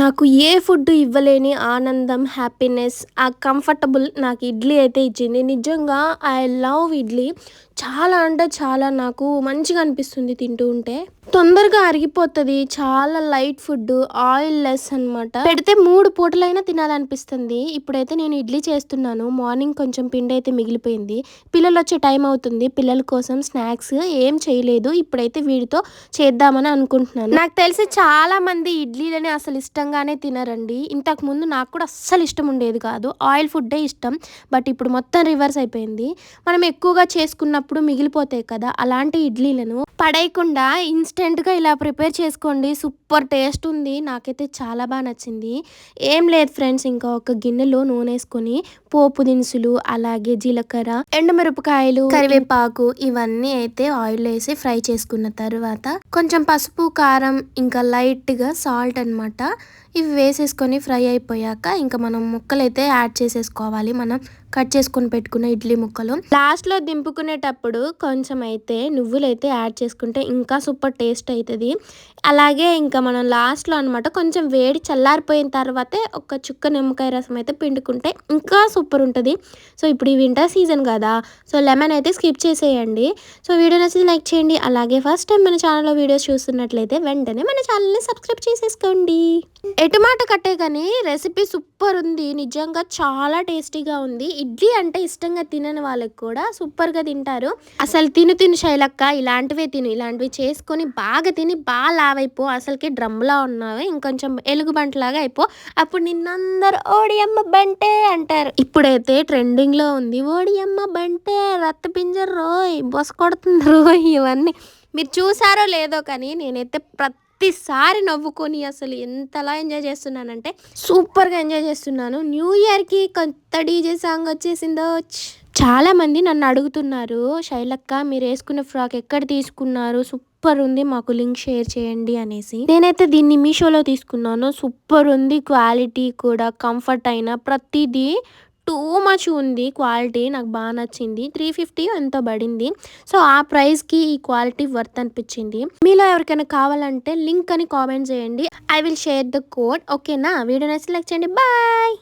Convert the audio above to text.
నాకు ఏ ఫుడ్ ఇవ్వలేని ఆనందం, హ్యాపీనెస్, ఆ కంఫర్టబుల్ నాకు ఇడ్లీ అయితే ఇచ్చింది. నిజంగా ఐ లవ్ ఇడ్లీ. చాలా అంటే చాలా నాకు మంచిగా అనిపిస్తుంది తింటూ ఉంటే. తొందరగా అరిగిపోతది. చాలా లైట్ ఫుడ్, ఆయిల్ లెస్ అనమాట. పెడితే 3 పూటలైనా తినాలనిపిస్తుంది. ఇప్పుడైతే నేను ఇడ్లీ చేస్తున్నాను. మార్నింగ్ కొంచెం పిండైతే మిగిలిపోయింది. పిల్లలొచ్చే టైం అవుతుంది. పిల్లల కోసం స్నాక్స్ ఏం చేయలేదు. ఇప్పుడైతే వీడితో చేద్దామని అనుకుంటున్నాను. నాకు తెలిసి చాలా మంది ఇడ్లీలని అసలు ఇష్టంగానే తినరండి. ఇంతకుముందు నాకు కూడా అస్సలు ఇష్టం ఉండేది కాదు. ఆయిల్ ఫుడ్డే ఇష్టం. బట్ ఇప్పుడు మొత్తం రివర్స్ అయిపోయింది. మనం ఎక్కువగా చేసుకున్నప్పుడు మిగిలిపోతాయి కదా, అలాంటి ఇడ్లీలను పడేయకుండా ఇన్స్టెంట్గా ఇలా ప్రిపేర్ చేసుకోండి. సూపర్ టేస్ట్ ఉంది. నాకైతే చాలా బాగా నచ్చింది. ఏం లేదు ఫ్రెండ్స్, ఇంకా ఒక గిన్నెలో నూనె వేసుకొని పోపు దినుసులు, అలాగే జీలకర్ర, ఎండుమిరపకాయలు, కరివేపాకు ఇవన్నీ అయితే ఆయిల్ వేసి ఫ్రై చేసుకున్న తర్వాత కొంచెం పసుపు, కారం, ఇంకా లైట్గా సాల్ట్ అనమాట, ఇవి వేసేసుకొని ఫ్రై అయిపోయాక ఇంకా మనం ముక్కలైతే యాడ్ చేసేసుకోవాలి. మనం కట్ చేసుకొని పెట్టుకున్న ఇడ్లీ ముక్కలు లాస్ట్లో దింపుకునేటప్పుడు కొంచెం అయితే నువ్వులు అయితే యాడ్ చేసుకుంటే ఇంకా సూపర్ టేస్ట్ అవుతుంది. అలాగే ఇంకా మనం లాస్ట్లో అనమాట కొంచెం వేడి చల్లారిపోయిన తర్వాతే ఒక చుక్క నిమ్మకాయ రసం అయితే పిండుకుంటే ఇంకా సూపర్ ఉంటుంది. సో ఇప్పుడు ఈ వింటర్ సీజన్ కదా, సో లెమన్ అయితే స్కిప్ చేసేయండి. సో వీడియో నచ్చితే లైక్ చేయండి. అలాగే ఫస్ట్ టైం మన ఛానల్లో వీడియోస్ చూస్తున్నట్లయితే వెంటనే మన ఛానల్ని సబ్స్క్రైబ్ చేసేసుకోండి. ఎటుమాట కట్టే కానీ రెసిపీ సూపర్ ఉంది. నిజంగా చాలా టేస్టీగా ఉంది. ఇడ్లీ అంటే ఇష్టంగా తినని వాళ్ళకి కూడా సూపర్గా తింటారు. అసలు తిను శైలక్క, ఇలాంటివే తిను, ఇలాంటివి చేసుకొని బాగా తిని బాగా లావైపో. అసలుకి డ్రమ్లా ఉన్నావే, ఇంకొంచెం ఎలుగుబంటిలాగా అయిపో. అప్పుడు నిన్నందరూ ఓడియమ్మ బంటే అంటారు. ఇప్పుడైతే ట్రెండింగ్లో ఉంది ఓడియమ్మ బంటే, రక్తపింజర్ రోయ్, బొస కొడుతుంది రోయ్, ఇవన్నీ మీరు చూసారో లేదో కానీ నేనైతే ప్రతిసారి నవ్వుకొని అసలు ఎంతలా ఎంజాయ్ చేస్తున్నానంటే సూపర్గా ఎంజాయ్ చేస్తున్నాను. న్యూ ఇయర్కి కొత్త డీజే సాంగ్ వచ్చేసిందో. చాలా మంది నన్ను అడుగుతున్నారు, శైలక్క మీరు వేసుకున్న ఫ్రాక్ ఎక్కడ తీసుకున్నారు, సూపర్ ఉంది, మాకు లింక్ షేర్ చేయండి అనేసి. నేనైతే దీన్ని మీషోలో తీసుకున్నాను. సూపర్ ఉంది, క్వాలిటీ కూడా, కంఫర్ట్ అయినా ప్రతిదీ టూ మచ్ ఉంది. క్వాలిటీ నాకు బాగా నచ్చింది. 350 ఎంతో పడింది. సో ఆ ప్రైస్కి ఈ క్వాలిటీ వర్త్ అనిపించింది. మీలో ఎవరికైనా కావాలంటే లింక్ అని కామెంట్ చేయండి. I will share the code. ఓకేనా? వీడియో నచ్చి లైక్ చేయండి. బాయ్.